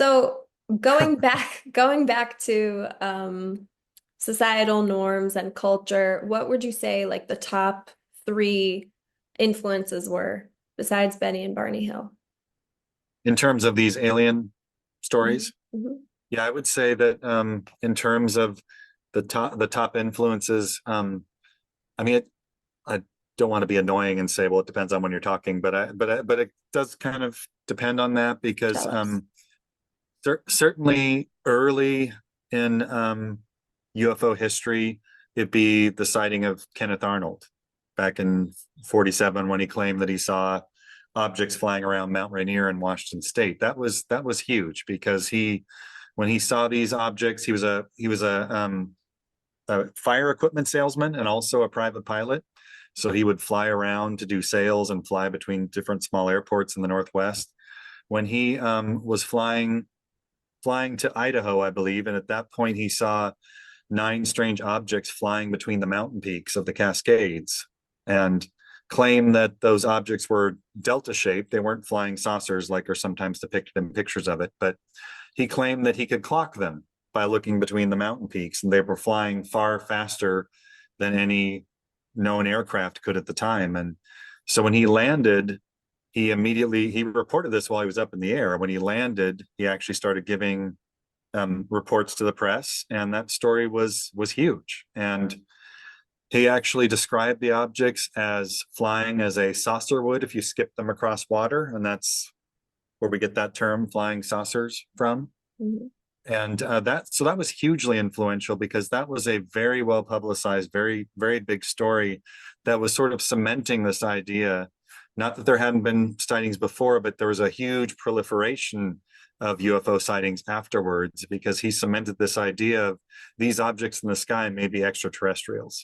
So going back to societal norms and culture, what would you say like the top three influences were besides Benny and Barney Hill? In terms of these alien Mhm. stories. Mhm. Yeah, I would say that in terms of the top influences, I mean, I don't want to be annoying and say, well, it depends on when you're talking, but it does kind of depend on that because Tell us. certainly early in UFO history, it'd be the sighting of Kenneth Arnold back in 47 when he claimed that he saw objects flying around Mount Rainier in Washington State. That was huge because when he saw these objects, he was a fire equipment salesman and also a private pilot. So he would fly around to do sales and fly between different small airports in the Northwest. When he was flying to Idaho, I believe, and at that point he saw nine strange objects flying between the mountain peaks of the Cascades, and claimed that those objects were delta shaped. They weren't flying saucers like are sometimes depicted in pictures of it, but he claimed that he could clock them by looking between the mountain peaks, and they were flying far faster than any known aircraft could at the time. And so when he landed, he reported this while he was up in the air. When he landed, he actually started giving reports to the press, and that story was huge. And he actually described the objects as flying as a saucer would if you skip them across water, and that's where we get that term flying saucers from. Mhm. And that was hugely influential because that was a very well publicized, very very big story that was sort of cementing this idea. Not that there hadn't been sightings before, but there was a huge proliferation of UFO sightings afterwards because he cemented this idea of these objects in the sky may be extraterrestrials.